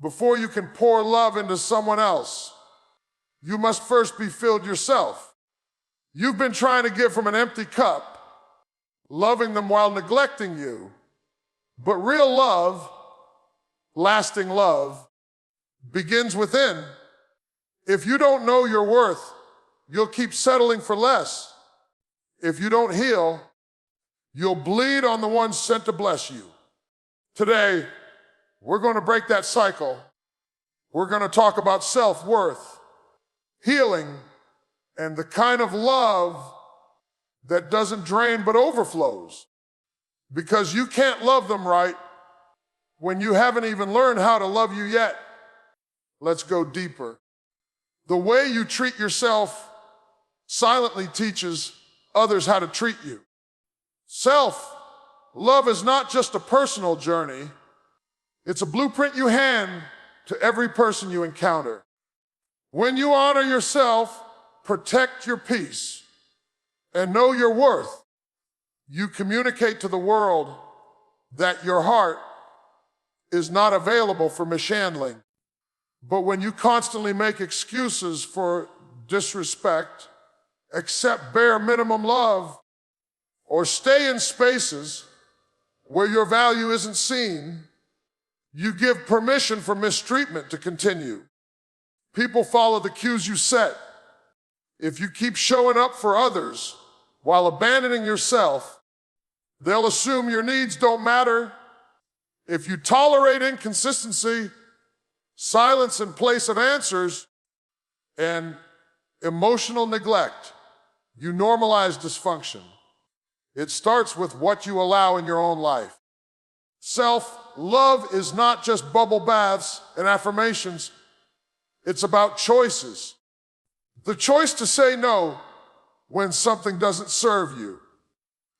Before you can pour love into someone else, you must first be filled yourself. You've been trying to give from an empty cup, loving them while neglecting you. But real love, lasting love, begins within. If you don't know your worth, you'll keep settling for less. If you don't heal, you'll bleed on the ones sent to bless you. Today, we're going to break that cycle. We're going to talk about self-worth, healing, and the kind of love that doesn't drain but overflows. Because you can't love them right when you haven't even learned how to love you yet. Let's go deeper. The way you treat yourself silently teaches others how to treat you. Self-love is not just a personal journey. It's a blueprint you hand to every person you encounter. When you honor yourself, protect your peace, and know your worth, you communicate to the world that your heart is not available for mishandling. But when you constantly make excuses for disrespect, accept bare minimum love, or stay in spaces where your value isn't seen, you give permission for mistreatment to continue. People follow the cues you set. If you keep showing up for others while abandoning yourself, they'll assume your needs don't matter. If you tolerate inconsistency, silence in place of answers, and emotional neglect, you normalize dysfunction. It starts with what you allow in your own life. Self-love is not just bubble baths and affirmations. It's about choices. The choice to say no when something doesn't serve you.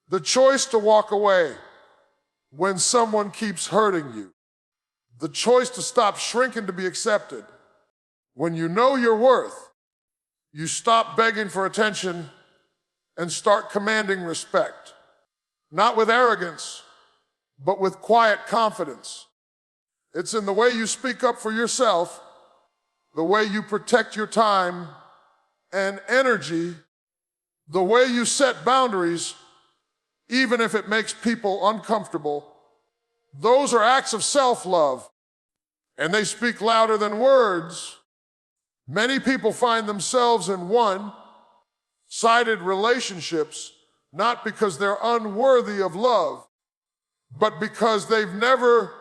The choice to walk away when someone keeps hurting you. The choice to stop shrinking to be accepted. When you know your worth, you stop begging for attention and start commanding respect. Not with arrogance, but with quiet confidence. It's in the way you speak up for yourself, the way you protect your time and energy, the way you set boundaries, even if it makes people uncomfortable. Those are acts of self-love, and they speak louder than words. Many people find themselves in one-sided relationships, not because they're unworthy of love, but because they've never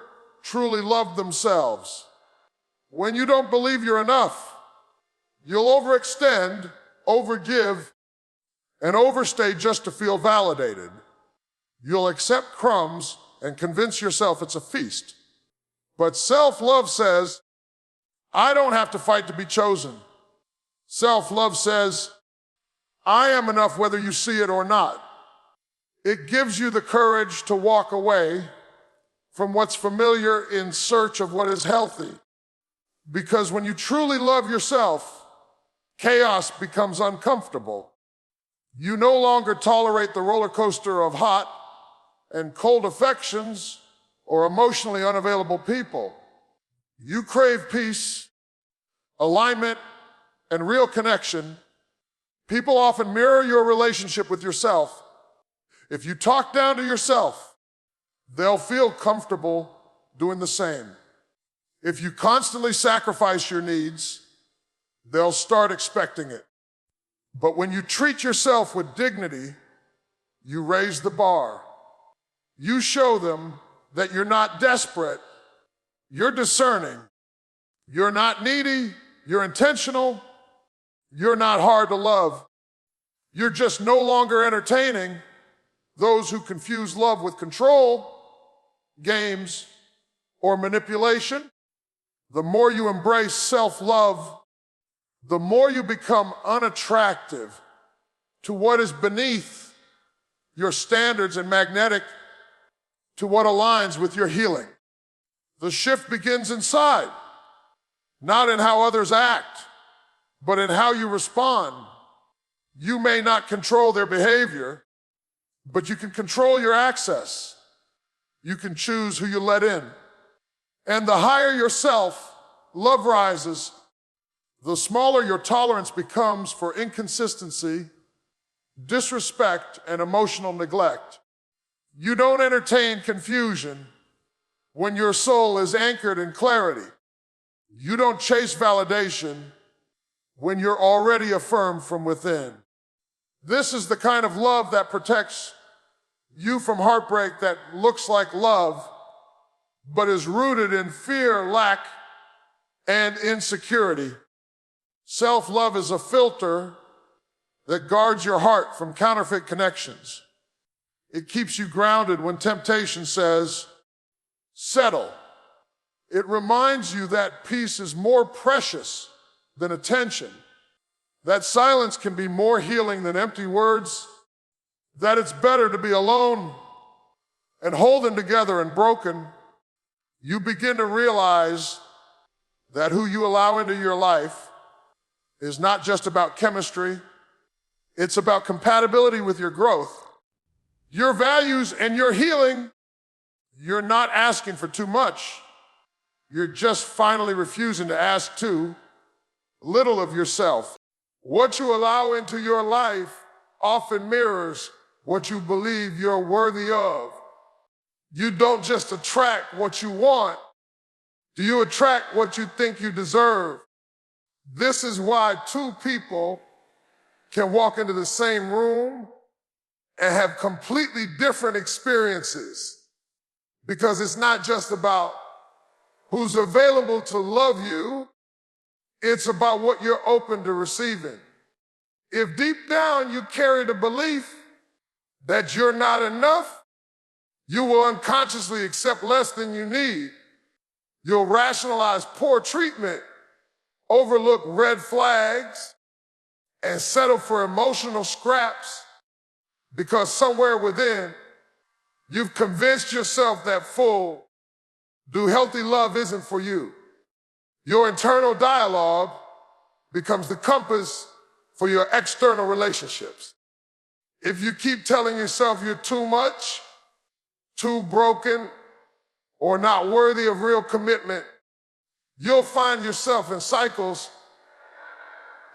truly loved themselves. When you don't believe you're enough, you'll overextend, overgive, and overstay just to feel validated. You'll accept crumbs and convince yourself it's a feast. But self-love says, I don't have to fight to be chosen. Self-love says, I am enough whether you see it or not. It gives you the courage to walk away from what's familiar in search of what is healthy. Because when you truly love yourself, chaos becomes uncomfortable. You no longer tolerate the roller coaster of hot and cold affections or emotionally unavailable people. You crave peace, alignment, and real connection. People often mirror your relationship with yourself. If you talk down to yourself, they'll feel comfortable doing the same. If you constantly sacrifice your needs, they'll start expecting it. But when you treat yourself with dignity, you raise the bar. You show them that you're not desperate, you're discerning. You're not needy, you're intentional, you're not hard to love. You're just no longer entertaining those who confuse love with control, games, or manipulation. The more you embrace self-love, the more you become unattractive to what is beneath your standards and magnetic to what aligns with your healing. The shift begins inside, not in how others act, but in how you respond. You may not control their behavior, but you can control your access. You can choose who you let in. And the higher your self, love rises, the smaller your tolerance becomes for inconsistency, disrespect, and emotional neglect. You don't entertain confusion when your soul is anchored in clarity. You don't chase validation when you're already affirmed from within. This is the kind of love that protects you from heartbreak, that looks like love, but is rooted in fear, lack, and insecurity. Self-love is a filter that guards your heart from counterfeit connections. It keeps you grounded when temptation says, settle. It reminds you that peace is more precious than attention, that silence can be more healing than empty words, that it's better to be alone and holding together and broken. You begin to realize that who you allow into your life is not just about chemistry, it's about compatibility with your growth, your values, and your healing. You're not asking for too much. You're just finally refusing to ask too little of yourself. What you allow into your life often mirrors what you believe you're worthy of. You don't just attract what you want, you attract what you think you deserve. This is why two people can walk into the same room and have completely different experiences, because it's not just about who's available to love you, it's about what you're open to receiving. If deep down you carry the belief that you're not enough, you will unconsciously accept less than you need. You'll rationalize poor treatment, overlook red flags, and settle for emotional scraps because somewhere within, you've convinced yourself that full, healthy love isn't for you. Your internal dialogue becomes the compass for your external relationships. If you keep telling yourself you're too much, too broken, or not worthy of real commitment, you'll find yourself in cycles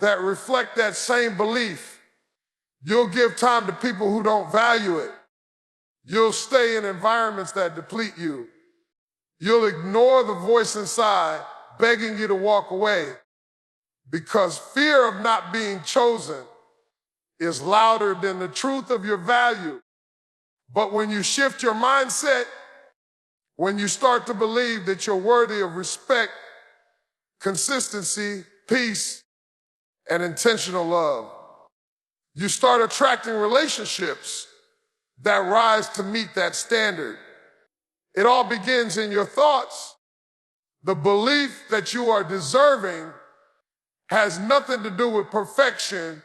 that reflect that same belief. You'll give time to people who don't value it. You'll stay in environments that deplete you. You'll ignore the voice inside begging you to walk away, because fear of not being chosen is louder than the truth of your value. But when you shift your mindset, when you start to believe that you're worthy of respect, consistency, peace, and intentional love, you start attracting relationships that rise to meet that standard. It all begins in your thoughts. The belief that you are deserving has nothing to do with perfection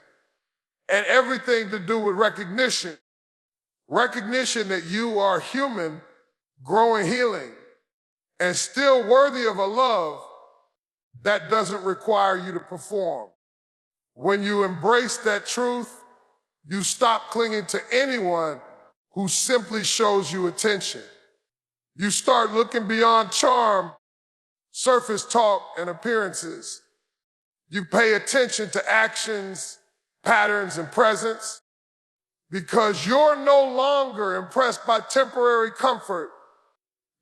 and everything to do with recognition. Recognition that you are human, growing, healing, and still worthy of a love that doesn't require you to perform. When you embrace that truth, you stop clinging to anyone who simply shows you attention. You start looking beyond charm, surface talk, and appearances. You pay attention to actions, patterns, and presence, because you're no longer impressed by temporary comfort.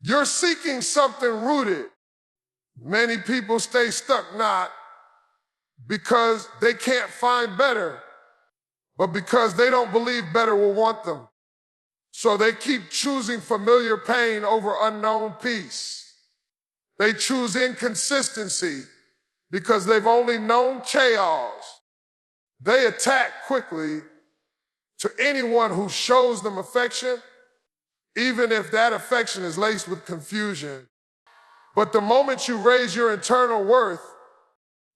You're seeking something rooted. Many people stay stuck not because they can't find better, but because they don't believe better will want them. So they keep choosing familiar pain over unknown peace. They choose inconsistency because they've only known chaos. They attack quickly to anyone who shows them affection, even if that affection is laced with confusion. But the moment you raise your internal worth,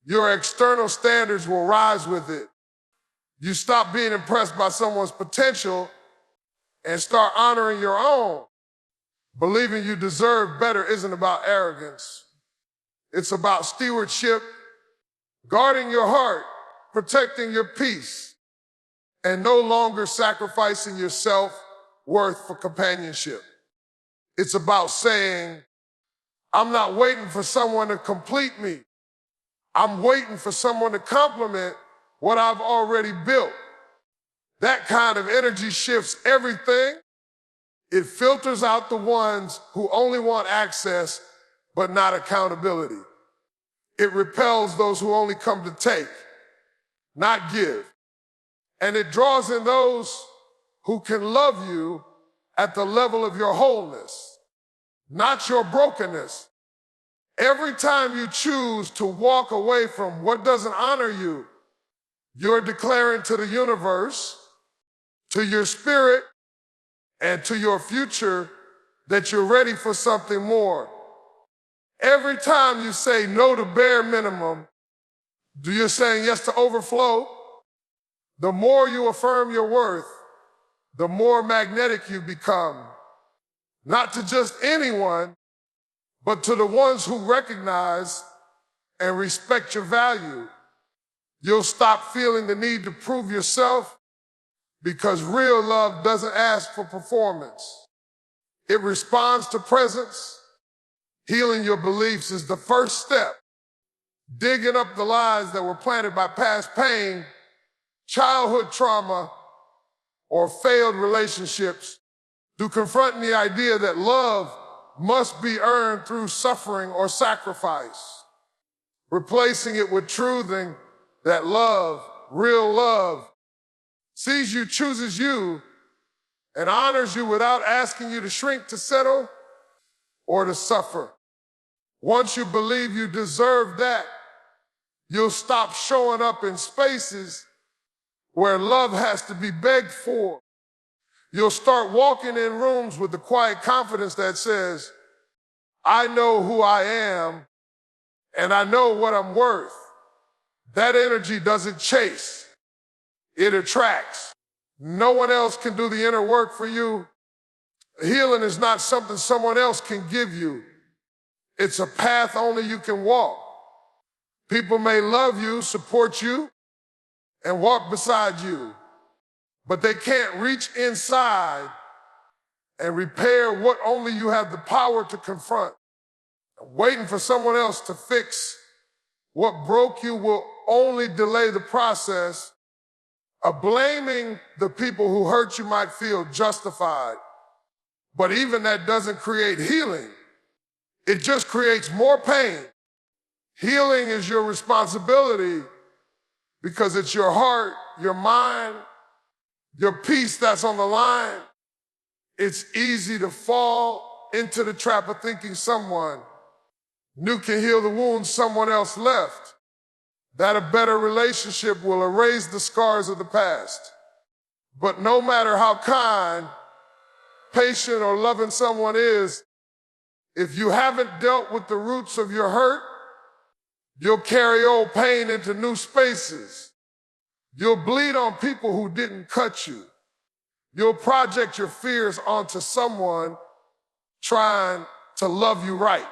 your external standards will rise with it. You stop being impressed by someone's potential and start honoring your own. Believing you deserve better isn't about arrogance. It's about stewardship, guarding your heart, protecting your peace, and no longer sacrificing your self-worth for companionship. It's about saying, I'm not waiting for someone to complete me. I'm waiting for someone to complement what I've already built. That kind of energy shifts everything. It filters out the ones who only want access but not accountability. It repels those who only come to take, not give. And it draws in those who can love you at the level of your wholeness, not your brokenness. Every time you choose to walk away from what doesn't honor you, you're declaring to the universe, to your spirit, and to your future that you're ready for something more. Every time you say no to bare minimum, you're saying yes to overflow. The more you affirm your worth, the more magnetic you become. Not to just anyone, but to the ones who recognize and respect your value. You'll stop feeling the need to prove yourself because real love doesn't ask for performance. It responds to presence. Healing your beliefs is the first step. Digging up the lies that were planted by past pain, childhood trauma, or failed relationships, to confronting the idea that love must be earned through suffering or sacrifice. Replacing it with truthing that love, real love, sees you, chooses you, and honors you without asking you to shrink, to settle, or to suffer. Once you believe you deserve that, you'll stop showing up in spaces where love has to be begged for. You'll start walking in rooms with the quiet confidence that says, I know who I am, and I know what I'm worth. That energy doesn't chase, it attracts. No one else can do the inner work for you. Healing is not something someone else can give you. It's a path only you can walk. People may love you, support you, and walk beside you, but they can't reach inside and repair what only you have the power to confront. Waiting for someone else to fix what broke you will only delay the process. Blaming the people who hurt you might feel justified, but even that doesn't create healing. It just creates more pain. Healing is your responsibility because it's your heart, your mind, your peace that's on the line. It's easy to fall into the trap of thinking someone new can heal the wounds someone else left, that a better relationship will erase the scars of the past. But no matter how kind, patient, or loving someone is, if you haven't dealt with the roots of your hurt, you'll carry old pain into new spaces. You'll bleed on people who didn't cut you. You'll project your fears onto someone trying to love you right.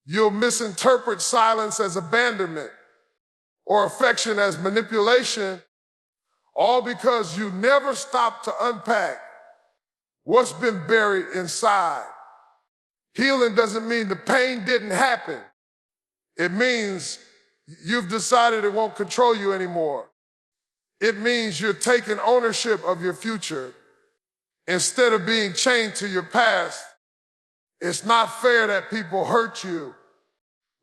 You'll misinterpret silence as abandonment or affection as manipulation, all because you never stopped to unpack what's been buried inside. Healing doesn't mean the pain didn't happen. It means you've decided it won't control you anymore. It means you're taking ownership of your future instead of being chained to your past. It's not fair that people hurt you,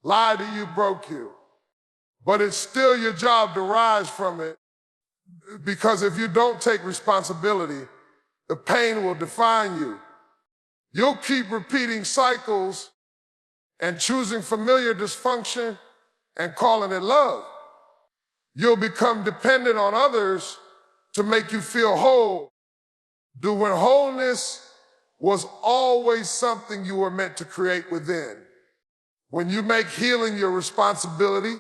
lied to you, broke you. But it's still your job to rise from it, because if you don't take responsibility, the pain will define you. You'll keep repeating cycles and choosing familiar dysfunction and calling it love. You'll become dependent on others to make you feel whole. When wholeness was always something you were meant to create within. When you make healing your responsibility,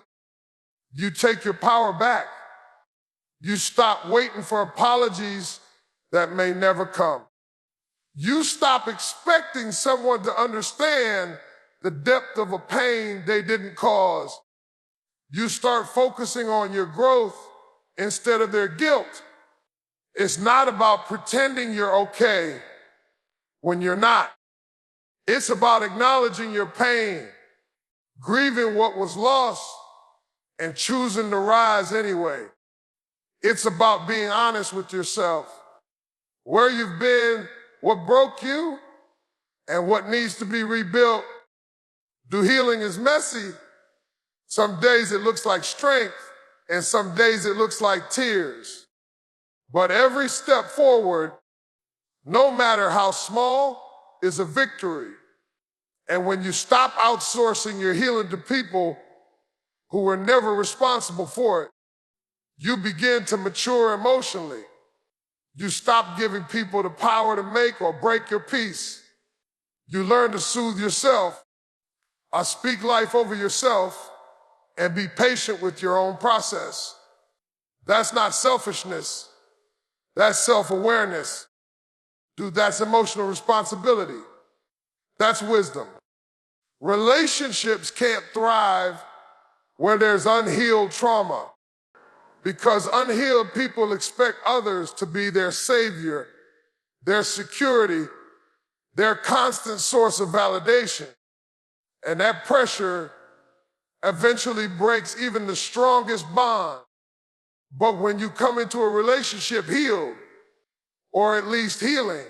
you take your power back. You stop waiting for apologies that may never come. You stop expecting someone to understand the depth of a pain they didn't cause. You start focusing on your growth instead of their guilt. It's not about pretending you're okay when you're not. It's about acknowledging your pain, grieving what was lost, and choosing to rise anyway. It's about being honest with yourself. Where you've been, what broke you, and what needs to be rebuilt. Do healing is messy. Some days it looks like strength, and some days it looks like tears. But every step forward, no matter how small, is a victory. And when you stop outsourcing your healing to people who were never responsible for it, you begin to mature emotionally. You stop giving people the power to make or break your peace. You learn to soothe yourself, speak life over yourself, and be patient with your own process. That's not selfishness. That's self-awareness. Dude, that's emotional responsibility. That's wisdom. Relationships can't thrive where there's unhealed trauma, because unhealed people expect others to be their savior, their security, their constant source of validation. And that pressure eventually breaks even the strongest bond. But when you come into a relationship healed, or at least healing,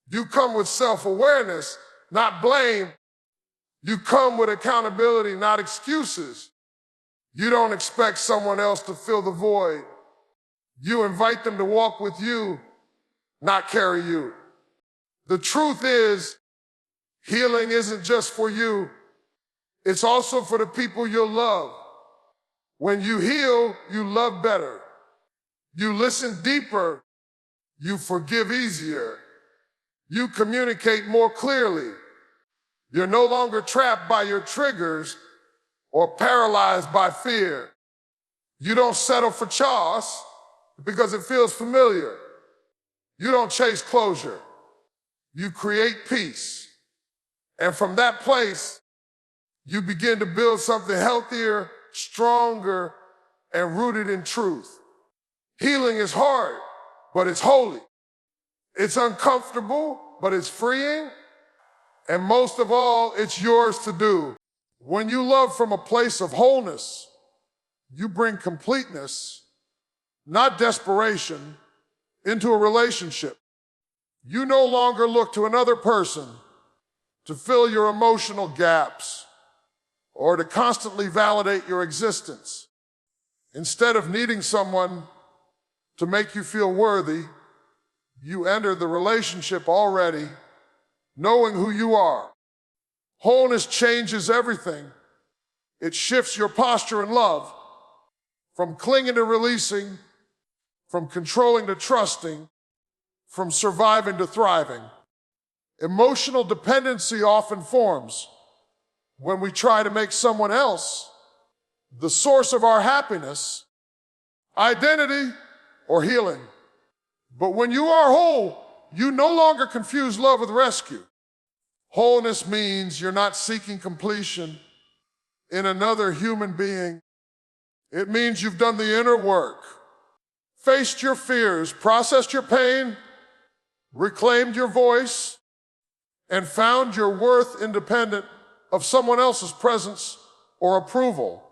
you come with self-awareness, not blame. You come with accountability, not excuses. You don't expect someone else to fill the void. You invite them to walk with you, not carry you. The truth is, healing isn't just for you. It's also for the people you'll love. When you heal, you love better. You listen deeper. You forgive easier. You communicate more clearly. You're no longer trapped by your triggers or paralyzed by fear. You don't settle for chaos because it feels familiar. You don't chase closure. You create peace. And from that place, you begin to build something healthier, stronger, and rooted in truth. Healing is hard, but it's holy. It's uncomfortable, but it's freeing. And most of all, it's yours to do. When you love from a place of wholeness, you bring completeness, not desperation, into a relationship. You no longer look to another person to fill your emotional gaps or to constantly validate your existence. Instead of needing someone to make you feel worthy, you enter the relationship already knowing who you are. Wholeness changes everything. It shifts your posture in love, from clinging to releasing, from controlling to trusting, from surviving to thriving. Emotional dependency often forms when we try to make someone else the source of our happiness, identity, or healing. But when you are whole, you no longer confuse love with rescue. Wholeness means you're not seeking completion in another human being. It means you've done the inner work, faced your fears, processed your pain, reclaimed your voice, and found your worth independent of someone else's presence or approval.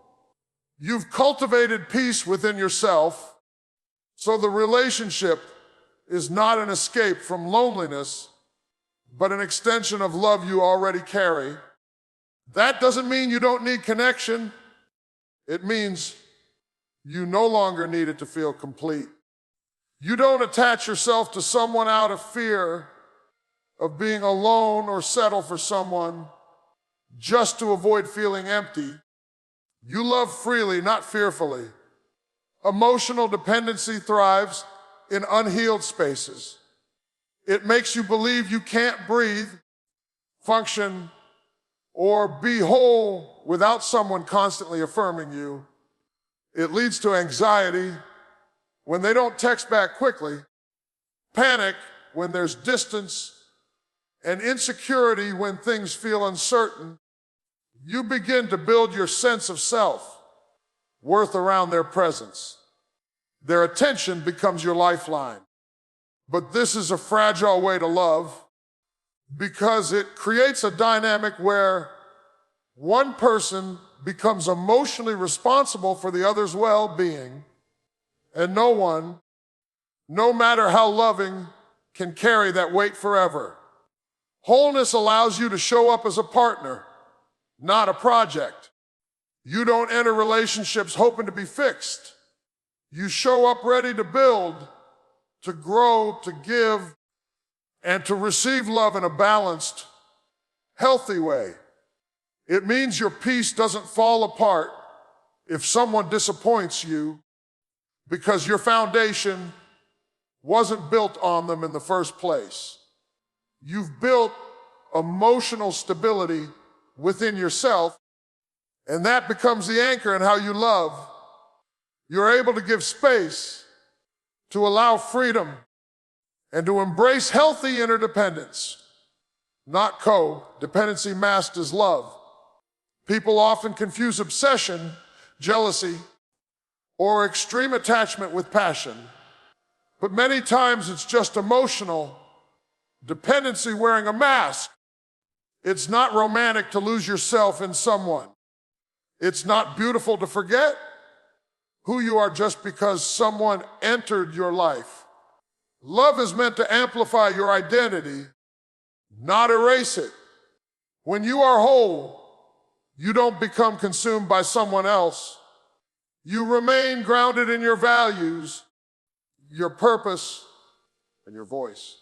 You've cultivated peace within yourself, so the relationship is not an escape from loneliness, but an extension of love you already carry. That doesn't mean you don't need connection. It means you no longer need it to feel complete. You don't attach yourself to someone out of fear of being alone or settle for someone just to avoid feeling empty. You love freely, not fearfully. Emotional dependency thrives in unhealed spaces. It makes you believe you can't breathe, function, or be whole without someone constantly affirming you. It leads to anxiety when they don't text back quickly, panic when there's distance, and insecurity when things feel uncertain. You begin to build your sense of self-worth around their presence. Their attention becomes your lifeline. But this is a fragile way to love. because it creates a dynamic where one person becomes emotionally responsible for the other's well-being, and no one, no matter how loving, can carry that weight forever. Wholeness allows you to show up as a partner, not a project. You don't enter relationships hoping to be fixed. You show up ready to build, to grow, to give, and to receive love in a balanced, healthy way. It means your peace doesn't fall apart if someone disappoints you because your foundation wasn't built on them in the first place. You've built emotional stability within yourself, and that becomes the anchor in how you love. You're able to give space, to allow freedom, and to embrace healthy interdependence, not co-dependency masked as love. People often confuse obsession, jealousy, or extreme attachment with passion, but many times it's just emotional dependency wearing a mask. It's not romantic to lose yourself in someone. It's not beautiful to forget who you are just because someone entered your life. Love is meant to amplify your identity, not erase it. When you are whole, you don't become consumed by someone else. You remain grounded in your values, your purpose, and your voice.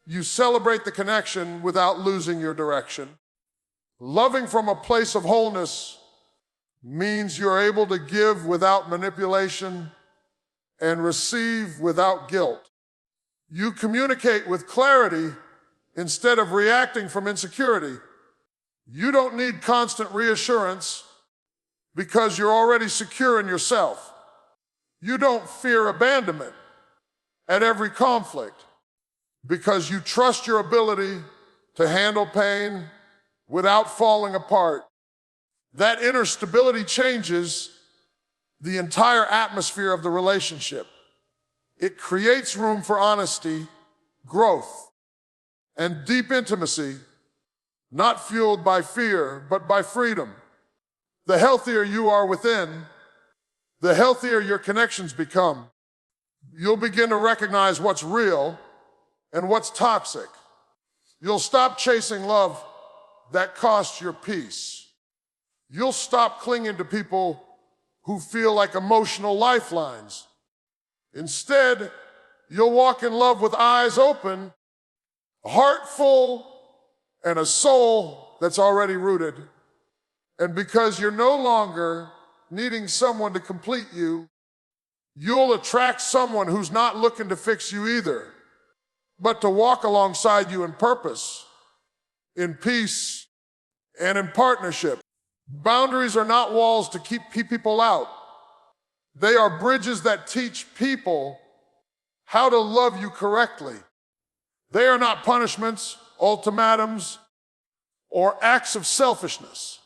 You celebrate the connection without losing your direction. Loving from a place of wholeness means you're able to give without manipulation and receive without guilt. You communicate with clarity instead of reacting from insecurity. You don't need constant reassurance because you're already secure in yourself. You don't fear abandonment at every conflict because you trust your ability to handle pain without falling apart. That inner stability changes the entire atmosphere of the relationship. It creates room for honesty, growth, and deep intimacy, not fueled by fear, but by freedom. The healthier you are within, the healthier your connections become. You'll begin to recognize what's real and what's toxic. You'll stop chasing love that costs your peace. You'll stop clinging to people who feel like emotional lifelines. Instead, you'll walk in love with eyes open, a heart full, and a soul that's already rooted. And because you're no longer needing someone to complete you, you'll attract someone who's not looking to fix you either, but to walk alongside you in purpose, in peace, and in partnership. Boundaries are not walls to keep people out. They are bridges that teach people how to love you correctly. They are not punishments, ultimatums, or acts of selfishness.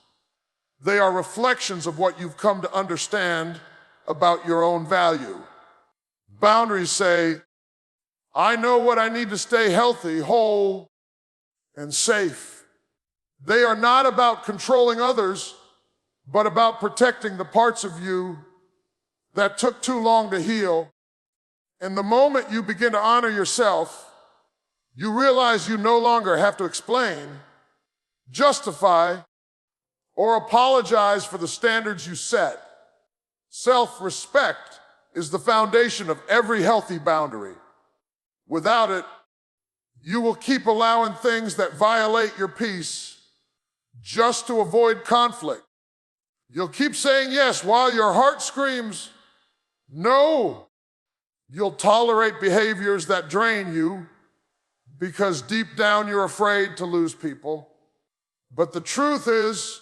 They are reflections of what you've come to understand about your own value. Boundaries say, I know what I need to stay healthy, whole, and safe. They are not about controlling others, but about protecting the parts of you that took too long to heal. And the moment you begin to honor yourself, you realize you no longer have to explain, justify, or apologize for the standards you set. Self-respect is the foundation of every healthy boundary. Without it, you will keep allowing things that violate your peace just to avoid conflict. You'll keep saying yes while your heart screams no. You'll tolerate behaviors that drain you because deep down you're afraid to lose people. But the truth is,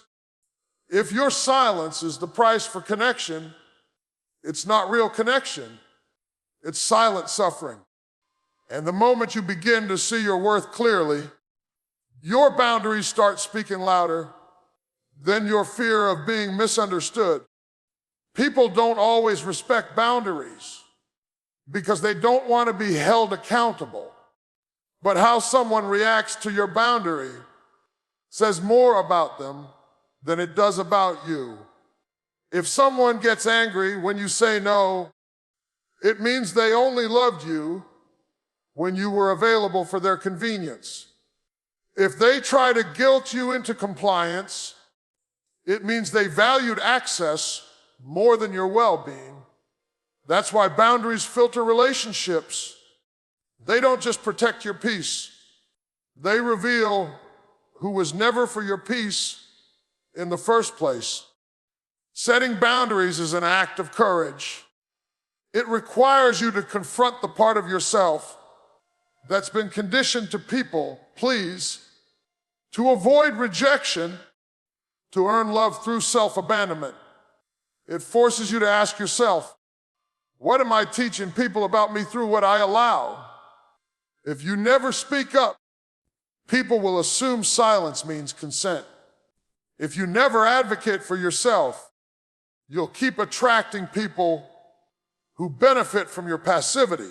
if your silence is the price for connection, it's not real connection, it's silent suffering. And the moment you begin to see your worth clearly, your boundaries start speaking louder than your fear of being misunderstood. People don't always respect boundaries because they don't want to be held accountable. But how someone reacts to your boundary says more about them than it does about you. If someone gets angry when you say no, it means they only loved you when you were available for their convenience. If they try to guilt you into compliance, it means they valued access more than your well-being. That's why boundaries filter relationships. They don't just protect your peace. They reveal who was never for your peace in the first place. Setting boundaries is an act of courage. It requires you to confront the part of yourself that's been conditioned to people please, to avoid rejection, to earn love through self-abandonment. It forces you to ask yourself, what am I teaching people about me through what I allow? If you never speak up, people will assume silence means consent. If you never advocate for yourself, you'll keep attracting people who benefit from your passivity.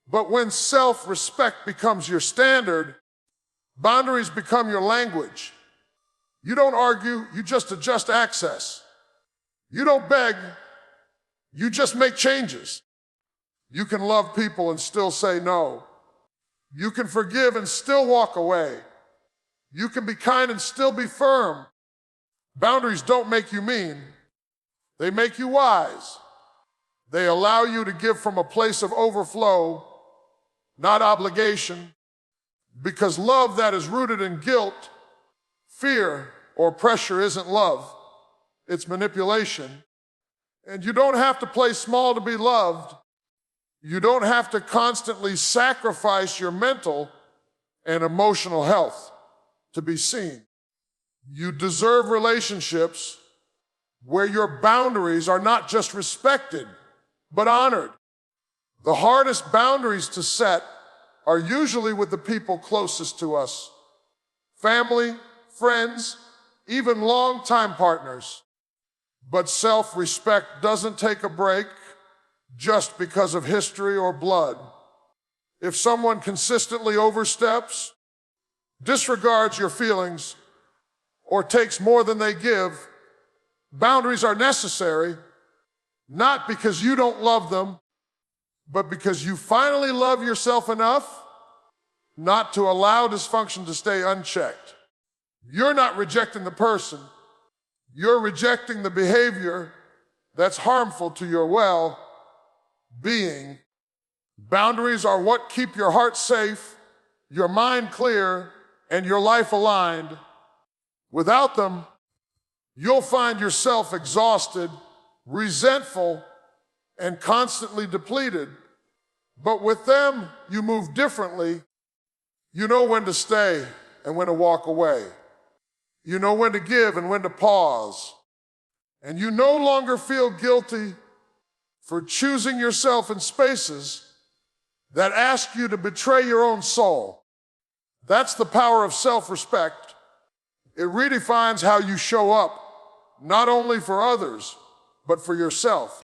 But when self-respect becomes your standard, boundaries become your language. You don't argue, you just adjust access. You don't beg, you just make changes. You can love people and still say no. You can forgive and still walk away. You can be kind and still be firm. Boundaries don't make you mean, they make you wise. They allow you to give from a place of overflow, not obligation, because love that is rooted in guilt, fear, or pressure isn't love, it's manipulation. And you don't have to play small to be loved. You don't have to constantly sacrifice your mental and emotional health to be seen. You deserve relationships where your boundaries are not just respected, but honored. The hardest boundaries to set are usually with the people closest to us. Family, friends, even longtime partners. But self-respect doesn't take a break just because of history or blood. If someone consistently oversteps, disregards your feelings, or takes more than they give, boundaries are necessary, not because you don't love them, but because you finally love yourself enough not to allow dysfunction to stay unchecked. You're not rejecting the person, you're rejecting the behavior that's harmful to your well-being. Boundaries are what keep your heart safe, your mind clear, and your life aligned. Without them, you'll find yourself exhausted, resentful, and constantly depleted. But with them, you move differently. You know when to stay and when to walk away. You know when to give and when to pause. And you no longer feel guilty for choosing yourself in spaces that ask you to betray your own soul. That's the power of self-respect. It redefines how you show up, not only for others, but for yourself.